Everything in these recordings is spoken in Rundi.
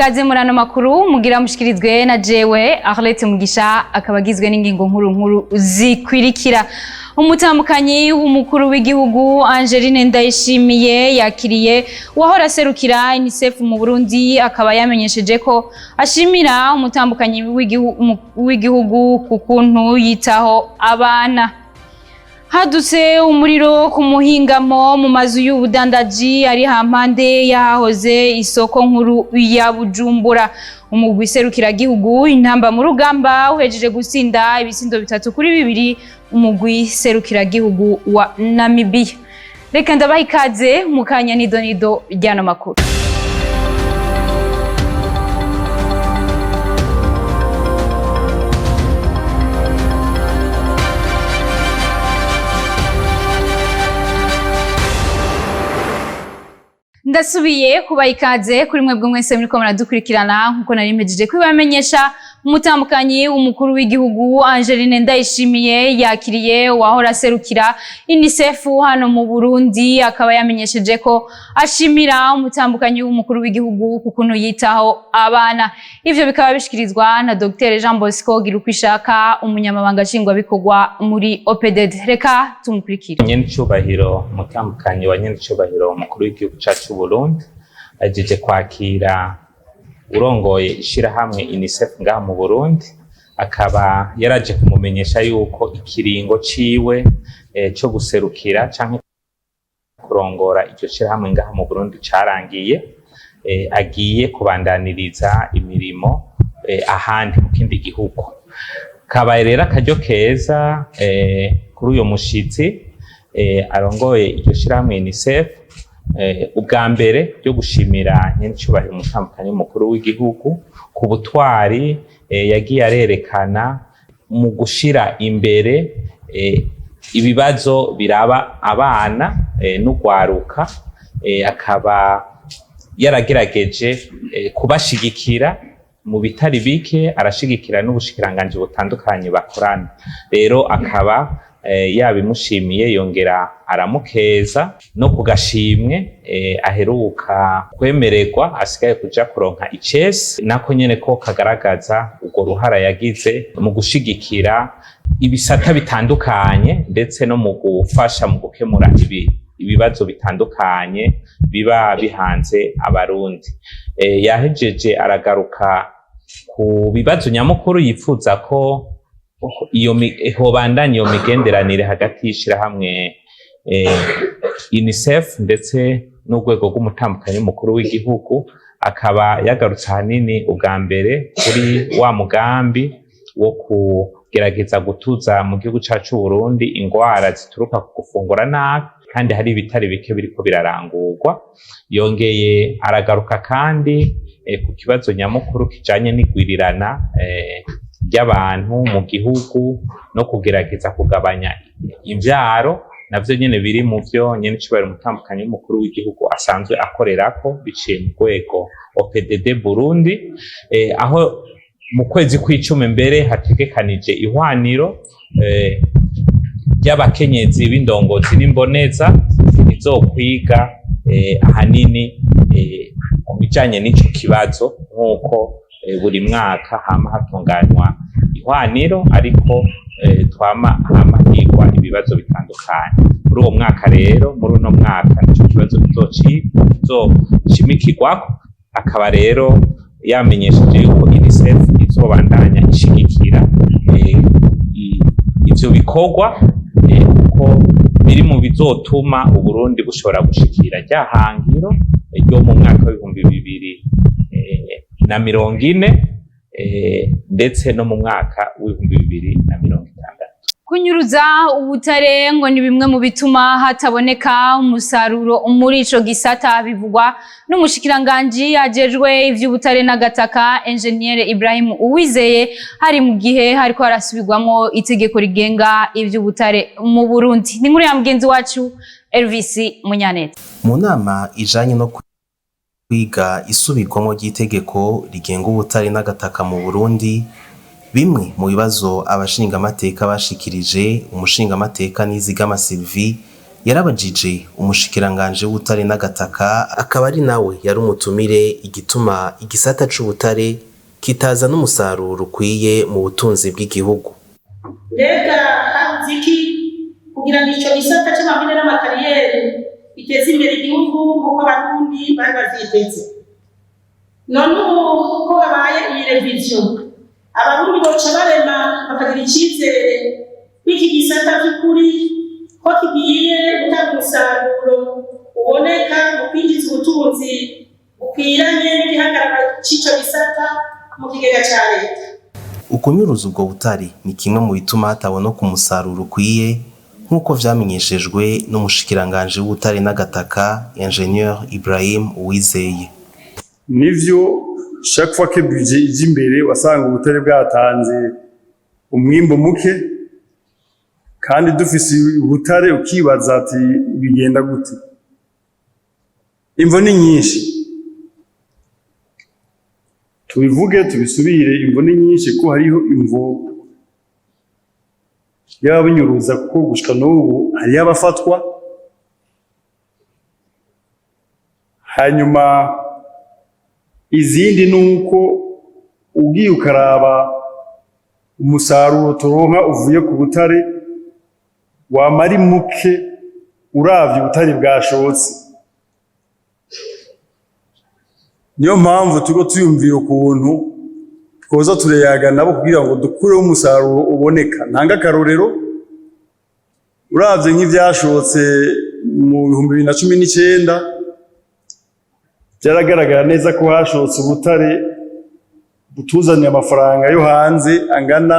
Ikaze murano makuru mugira mushikirizwe na jewe Arlette Mugisha akabagizwe n'ingingo nkuru zikwirikira. Umutamukanyi w'umukuru w'igihugu Angeline Ndayishimiye yakiriye wahora serukira UNICEF mu Burundi akaba yamenyesheje ko ashimira umutamukanyi w'igihugu kukuntu yitaho abana. Hadutse umuriro ku muhingamo mu mazu y'ubudandaji ari hampande yahoze isoko nkuru ya Bujumbura. Umugwi serukiragihugu intamba mu rugamba uhejeje gutsinda ibisindo 3-2 umugwi serukiragihugu wa Namibia. Reka ndabaha ikaze mu kanya nido ryano makuru. Ndasubiye kuba ikaze kuri mwebwe mwese muriko muradukurikirana nkuko nari mpejeje kwibamenyesha umutamukanyi w'umukuru w'igihugu Angeline Ndayishimiye yakiriye wahora serukira UNICEF hano mu Burundi akaba yamenyesheje ko ashimira umutamukanyi w'umukuru w'igihugu kukuntu yitaho abana. Ivyo bikaba bishikirizwa na Dr Jean Bosco Girukwishaka umunyamabanga nshingwabikorwa muri OPDD. Reka tumukurikire. Nyenicubahiro umutamukanyi wa nyenicubahiro umukuru w'igihugu cacu Burundi ajeje kwakira urongoye ishirahamwe UNICEF ngaha mu Burundi akaba yaraje kumumenyesha yuko ikiringo ciwe cyo guserukira canke kurongora iryo shirahamwe ngaha mu Burundi carangiye agiye kubandaniriza imirimo ahandi mu kindi gihugu. Kabaye rero akaryo keza kuri uyo mushitsi arongoye iryo shirahamwe UNICEF ubwa mbere byo gushimira nyenicubahiro umutamukanyi mukuru w'igihugu ku butwari yagiye arerekana mu gushira imbere ibibazo biraba abana n'ugwaruka akaba yaragerageje kubashigikira mu bitari bike arashigikira n'ubushikiranganje butandukanye bakorana. Rero akaba yabimushimiye yongera aramukeza no kugashimwe aheruka kwemererwa asigaye kuja kuronka icesi nako nyene ko kagaragaza ugo ruhara yagize mu gushigikira ibisata bitandukanye ndetse no mu gufasha mu gukemura ibibazo bitandukanye biba bihanze abarundi. Yahejeje aragaruka ku bibazo nyamukuru yifuza ko iyo hobandanya iyo migenderanire hagati y'ishirahamwe UNICEF ndetse n'urwego rw'umutamukanyi mukuru w'igihugu akaba yagarutse hanini ubwa mbere kuri wa mugambi wo kugerageza gutuza mu gihugu cacu Burundi ingwara zituruka ku gufungura nabi kandi hari ibitari bike biriko birarangurwa. Yongeye aragaruka kandi ku kibazo nyamukuru kijanye n'igwirirana ry'abantu mu gihugu no kugerageza kugabanya imvyaro navyo nyene biri mu vyo nyenicubahiro umutamukanyi w'umukuru w'igihugu asanzwe akorerako biciye mu rwego OPDD Burundi aho mu kwezi kw'icumi mbere hategekanije ihwaniro ry'abakenyezi b'indongozi n'imboneza izokwiga ahanini ku bijanye n'ico kibazo nk'uko buri mwaka hama hatunganywa ihwaniro ariko hama higwa ibibazo bitandukanye. Muri uwo mwaka rero muri uno mwaka nico kibazo kizoshimikirwako akaba rero yamenyesheje yuko UNICEF izobandanya ishigikira ivyo bikorwa kuko biri mu bizotuma Uburundi bushobora gushikira ryahangiro ryo mu mwaka w'ibihumbi 2040 ndetse no mu mwaka w'ibihumbi 2060. Kunyuruza ubutare ngo ni bimwe mu bituma hataboneka umusaruro muri ico gisata bivugwa n'umushikiranganje ajejwe ivy'ubutare n'agataka Engineer Ibrahim Uwizeye hari mu gihe hariko harasubirwamo itegeko rigenga ivy'ubutare mu Burundi. Ni nkuru ya mugenzi wacu Elvis Munyanete. Mu nama ijanye no kwiga isubirwamo ry'itegeko rigenga ubutare n'agataka mu Burundi, bimwe mu bibazo abashinga amateka bashikirije umushinga amateka Nizigama Sylvie yarabajije umushikiranganje w'ubutare n'agataka akaba ari nawe yari umutumire igituma igisata c'ubutare kitaza n'umusaruro ukwiye mu butunzi bw'igihugu. Mbega hanziki kugira ngo ico gisata c'amabine n'amakariyeri biteze imbere igihugu nk'uko abarundi bari bavyiteze. None ubu ko habaye iyi revision abarundi boca barema bakagira icizere kw'iki gisata vy'ukuri ko kigiye gutanga umusaruro uboneka mu kwinjiza ubutunzi bukwiranye n'igihagararo c'ico gisata mu kigega ca leta. Ukunyuruza ubwo butare ni kimwe mu bituma hataboneka umusaruro ukwiye nk'uko vyamenyeshejwe n'umushikiranganje w'ubutare n'agataka Ingenieur Ibrahim Uwizeye. Nivyo chaque fois que budget ije imbere wasanga ubutare bwatanze umwimbo muke kandi dufise ubutare ukibaza ati bigenda gute. Imvo ni nyinshi, tubivuge tubisubire, imvo ni nyinshi ko hariho imvo y'abinyuruza kuko gushika n'ubu hari abafatwa, hanyuma izindi nuko ugiye ukaraba umusaruro turonka uvuye ku butare wamari muke uravye ubutare bwashotse. Niyo mpamvu tuko tuyumvira ukuntu twoza tureyaga nabo kugira ngo dukureho umusaruro uboneka. Ntanga akarorero, uravye nk'ivyashotse mu 2019 byaragaragara neza ko hashotse ubutare butuzaniye amafaranga yo hanze angana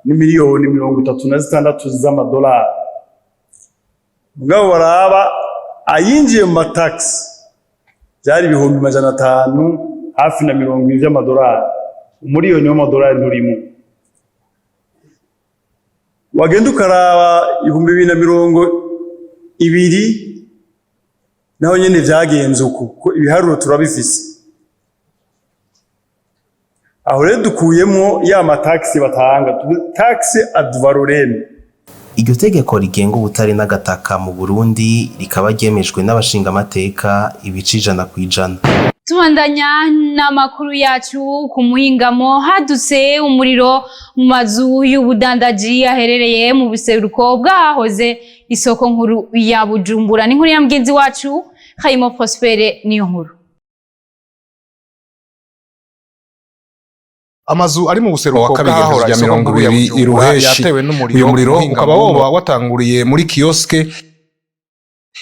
n'imiliyoni 36 z'amadolari. Mugabo baraba ayinjiye mu mataxi byari 500 hafi na 20 by'amadolari, umuriyoni w'amadolari nturimo. Wagenda ukaraba 2020 naho nyene vyagenze uko ibiharuro turabifise. Aho rero dukuyemo ya mataxi batanga, taxe ad valorem. Iryo tegeko rigenga ubutare n'agataka mu Burundi rikaba ryemejwe n'abashingamateka ibice 100%. Tubandanya n'amakuru yacu ku muhingamo hadutse umuriro mu mazu y'ubudandaji aherereye mu buseruko bwahoze isoko nkuru ya Bujumbura. N'inkuru ya mugenzi wacu Kayimo Prospere niyo nkuru. Amazu ari mu buseruko bw'ahahora ya 20 iruheshi yatewe n'umuriro. Uyu muriro ukaba woba watanguriye muri kioske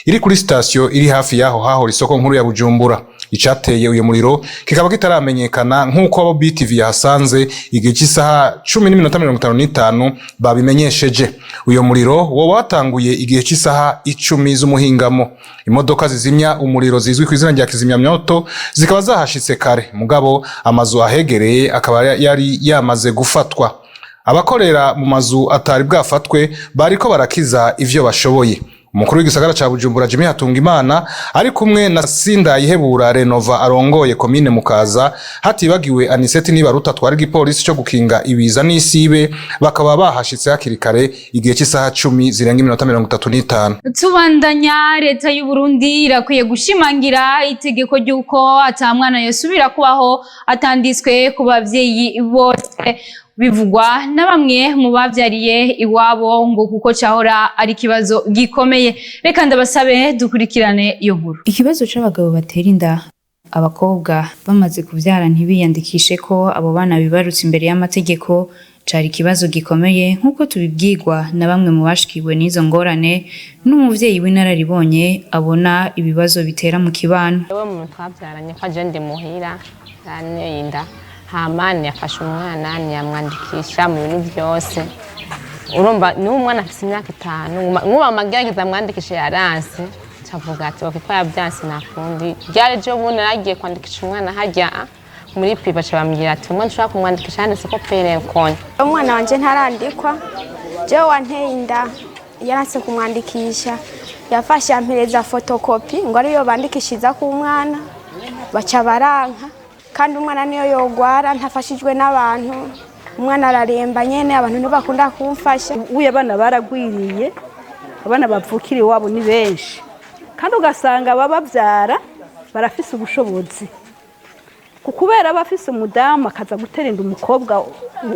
iri kuri station iri hafi yaho hahora isoko nkuru ya Bujumbura. Icateye uyu muriro kikaba kitaramenyekana nk'uko abo BTV yahasanze igihe cy'isaha 10:55 babimenyesheje. Uyu muriro woba watanguye igihe cy'isaha 10 z'umuhingamo. Imodoka zizimya umuriro zizwi ku izina rya kizimyamyoto zikaba zahashitse kare, mugabo amazu ahegereye akaba yari yamaze gufatwa. Abakorera mu mazu atari bwafatwe bariko barakiza ivyo bashoboye. Umukuru w'igisagara ca Bujumbura Jimmy Hatungimana ari kumwe na Sinda Yihebura Renova arongoye komine Mukaza, hatibagiwe Aniseti Nibaruta twari igipolisi cyo gukinga ibiza n'isibe, bakaba bahashitse hakiri kare igihe cy'isaha 10 zirenga iminota 35. Tubandanya, leta y'u Burundi irakwiye gushimangira itegeko ry'uko atamwana yosubira kubaho atanditswe ku bavyeyi bose, bivugwa na bamwe mu bavyariye iwabo ngo kuko cahora ari kibazo gikomeye. Reka ndabasabe dukurikirane iyo nkuru. Ikibazo c'abagabo batera inda abakobwa bamaze kuvyara ntibiyandikishe ko abo bana bibarutse imbere y'amategeko cari kibazo gikomeye nk'uko tubibwirwa na bamwe mu bashikiwe n'izo ngorane n'umuvyeyi w'inararibonye abona ibibazo bitera mu kibano. Ewe mu twavyaranye kwa je ndi muhira nane inda hamani yafashe umwana ntiyamwandikisha mu bintu byose. Urumva ni umwana afite imyaka 5 nkuba amagerageza mwandikisha yaranse cavuga ati ko yabyanse nakundi. Byari je bundi nagiye kwandikisha umwana hajya muri pipa cabambwira ati umwana ushaka kumwandikisha handitse ko pere konye. Umwana wanje ntarandikwa je wanteye inda yaranse kumwandikisha, yafashe ampereza fotokopi ngo ariyo bandikishiza ku mwana baca baranka, kandi umwana niyo yogwara ntafashijwe n'abantu, umwana araremba nyene abantu ntibakunda kumfasha. Uye abana baragwiriye abana bavukira iwabo ni benshi kandi ugasanga abababyara barafise ubushobozi kubera bafise umudamu akaza guterenda umukobwa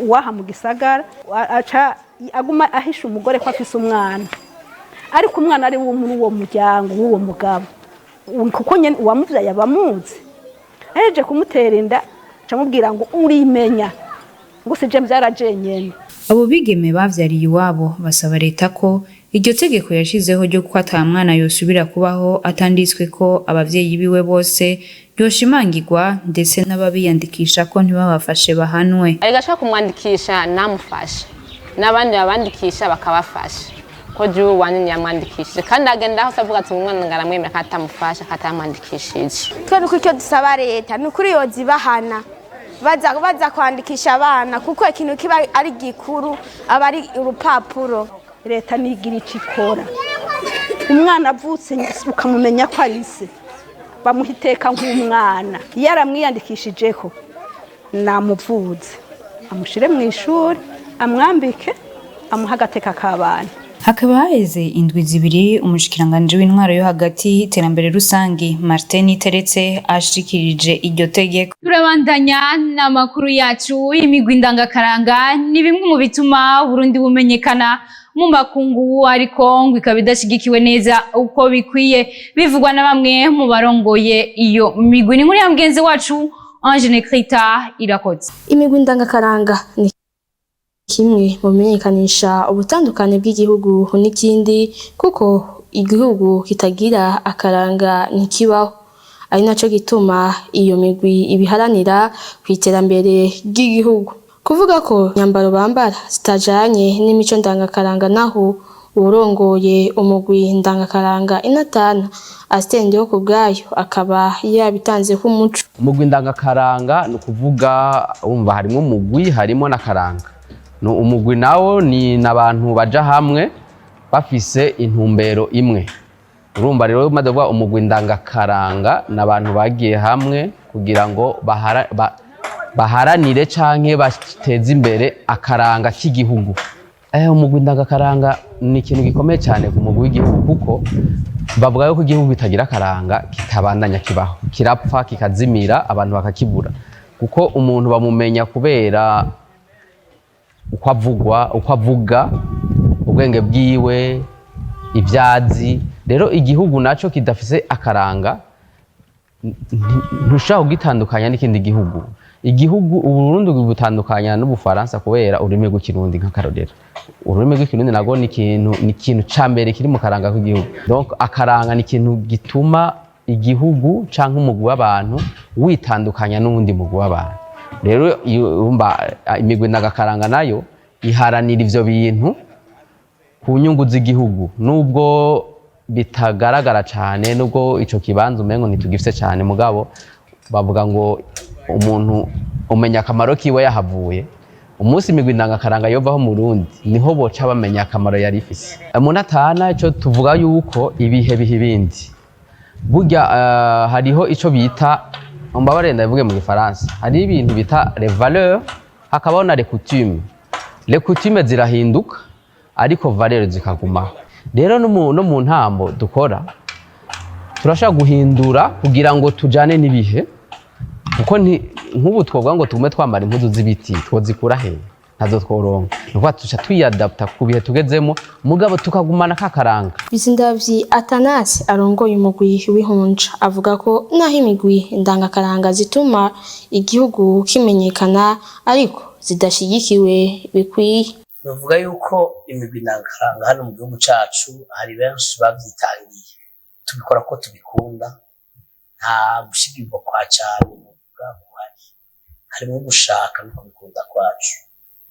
waha mu gisagara aca aguma ahisha umugore ko afise umwana ariko umwana ari wo muri uwo muryango w'uwo mugabo kuko nyene uwamuvyaye abamuzi aheje kumutera inda camubwira ngo urimenya ngo sije mvyaraje nyene. Abo bigeme bavyariye iwabo basaba leta ko iryo tegeko yashizeho ryo ko ata mwana yosubira kubaho atanditswe ko abavyeyi biwe bose ryoshimangirwa ndetse n'ababiyandikisha ko ntibabafashe bahanwe. Agashaka kumwandikisha namufashe n'abandi babandikisha bakabafasha ko juru wanini yamwandikishije kandi agenda aho avuga ati umwana ngaramwemera katamufasha katamwandikishije. Twe nuko icyo dusaba leta nukuri yozibahana baza kwandikisha abana kuko ikintu kiba ari gikuru aba ari urupapuro. Leta nigira ikikora umwana avutse ukamumenya ko ari se bamuhiteka nk'umwana yaramwiyandikishijeho namuvuze amushire mu ishuri amwambike amuha agateka k'abana. Hakaba haheze indwi zibiri umushikiranganje w'intwaro yo hagati iterambere rusangi Martin Teretse ashikirije iryo tegeko. Turabandanya n'amakuru yacu. Imigwi ndangakaranga ni bimwe mu bituma Burundi bumenyekana mu makungu ariko ngo ikaba idashigikiwe neza uko bikwiye bivugwa na bamwe mu barongoye iyo migwi. Ni nkuru ya mugenzi wacu Angene Krita Irakoze. Imigwi ndangakaranga ni kimwe mu bimenyekanisha ubutandukane bw'igihugu n'ikindi kuko igihugu kitagira akaranga ntikibaho, ari naco gituma iyo migwi ibiharanira ku iterambere ry'igihugu. Kuvuga ko nyambaro bambara zitajanye n'imico ndangakaranga naho urongoye umugwi ndangakaranga inatana astendeho ku bwayo akaba yabitanze ku muco. Umugwi ndangakaranga no kuvuga umva harimo umugwi harimo nakaranga. No umugwi nawo ni nabantu baja hamwe bafise intumbero imwe. Urumva rero madabwa umugwi ndangakaranga nabantu bagiye hamwe kugira ngo baharanire canke bateze imbere akaranga k'igihugu. Umugwi ndangakaranga ni ikintu gikomeye cyane ku mugwi w'igihugu kuko bavuga yuko igihugu bitagira akaranga kitabandanya kibaho, kirapfa kikazimira abantu bakakibura kuko umuntu bamumenya kubera uko avuga ubwenge bwiwe ibyazi. Rero igihugu naco kidafise akaranga ntushaka kugitandukanya n'ikindi gihugu. Igihugu Uburundi butandukanya n'Ubufaransa kubera ururimi rw'ikirundi nk'akarorero. Ururimi rw'ikirundi nago ni ikintu cambere kiri mu karanga k'igihugu. Donc akaranga ni ikintu gituma igihugu canke umugwi w'abantu witandukanya n'uwundi mugwi w'abantu. Rero imigwi ndangakaranga nayo iharanira ivyo bintu ku nyungu z'igihugu nubwo bitagaragara cyane, nubwo ico kibanza umengo ntitugifise cyane, mugabo bavuga ngo umuntu umenya akamaro kiwe yahavuye. Umunsi imigwi ndangakaranga yovaho mu Burundi niho boca bamenya akamaro yari ifise. Umuntu atana ico tuvuga yuko ibihe ibindi burya hariho ico bita umbabarenda bivuge mu Gifaransa, hari ibintu bita les valeurs hakabaho na les coutumes. Les coutumes zirahinduka ariko valeurs zikagumaho. Rero no mu ntambo dukora turashaka guhindura kugira ngo tujane n'ibihe kuko nk'ubu twovuga ngo tugume twambara impuzu z'ibiti twozikura he ntazo tworonka, nuko tuca twiyadapta ku bihe tugezemo mugabo tukagumana kakaranga. Bizindavyi Atanasi arongoye umugwi w'ihunja avuga ko naho imigwi ndangakaranga zituma igihugu kimenyekana ariko zidashigikiwe bikwiye. Bavuga yuko imigwi ndangakaranga hano mu gihugu cacu hari benshi bavyitangiye, tubikora ko tubikunda, nta gushigirwa kwa cyane mu bw'abuhari, harimo gushaka no kubikunda kwacu.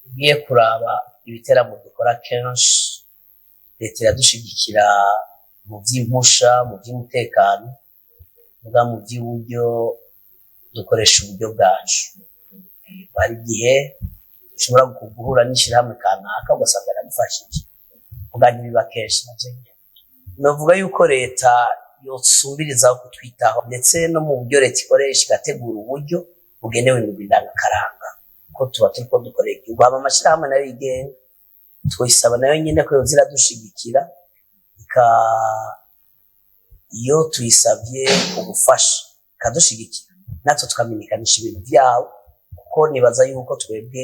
Ugiye kuraba ibiteramo dukora kenshi leta iradushigikira mu by'impusha, mu by'umutekano, mu by'uburyo dukoresha uburyo bwacu. Hari igihe ushobora guhura n'ishyirahamwe kanaka ugasanga yaragufashije ugana ibiba kenshi navyo. Novuga yuko leta yosumbirizaho kutwitaho ndetse no mu buryo leta ikoresha igategura uburyo bugenewe imigwi ndangakaranga ko tuba turiko dukorera igihugu. Haba amashyirahamwe nayo yigenga twisaba nayo nyine ko yozira dushigikira iyo tuyisabye ubufasha ikadushigikira natwe tukamenyekanisha ibintu byabo kuko nibaza yuko twebwe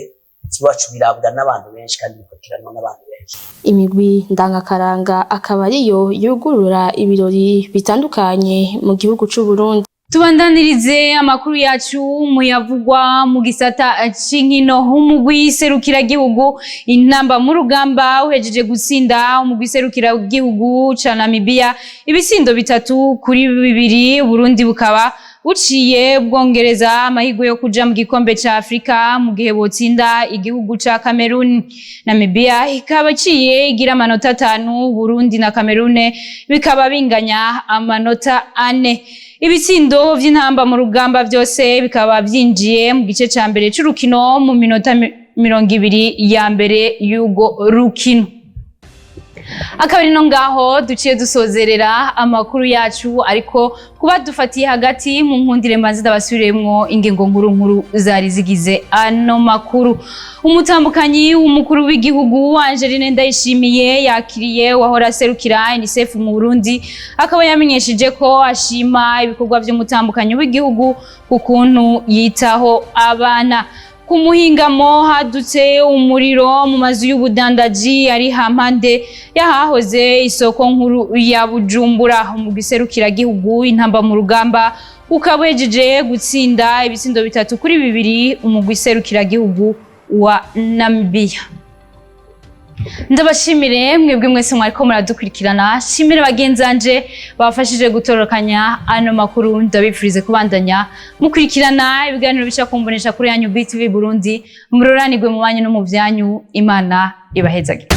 iwacu birabwa n'abantu benshi kandi bikurikiranwa n'abantu benshi. Imigwi ndangakaranga akaba ariyo yugurura ibirori bitandukanye mu gihugu c'u Burundi. Tubandanirize amakuru yacu muyavugwa mu gisata c'inkino. Umugwi serukiragihugu intamba mu rugamba uhejeje gutsinda umugwi serukiragihugu ca Namibia ibisindo 3-2. Burundi bukaba uciye bwongereza amahirwe yo kuja mu gikombe ca Afrika mu gihe botsinda igihugu ca Cameroon. Namibia ikaba ciye igira amanota 5, Burundi na Cameroon bikaba binganya amanota 4. Ibitsindo vy'intamba mu rugamba vyose bikaba vyinjiye mu gice ca mbere c'urukino mu minota 20 ya mbere y'ugo rukino. Akabari no ngaho duciye dusozerera amakuru yacu, ariko kuba dufatiye hagati mu nkundire mbanze ndabasubiremwo ingingo nkuru zari zigize ano makuru. Umutambukanyi w'umukuru w'igihugu Angeline Ndayishimiye yakiriye wahora serukira UNICEF mu Burundi, akaba yamenyesheje ko ashima ibikorwa vy'umutambukanyi w'igihugu kukuntu yitaho abana. Ku muhingamo hadutse umuriro mu mazu y'ubudandaji ari hampande yahahoze isoko nkuru ya Bujumbura. Umugwi serukiragihugu intamba mu rugamba ukabejeje gutsinda ibitsindo 3-2 umugwi serukiragihugu wa Namibia. Ndabashimire mwebwe mwese mwariko muradukurikirana, shimire bagenzanje bafashije gutorokanya ano makuru. Ndabifurize kubandanya mukurikirana ibiganiro bica kumbonesha kuri yanyu BTV Burundi. Muroranirwe mu banyu no mu vyanyu, Imana ibahezage.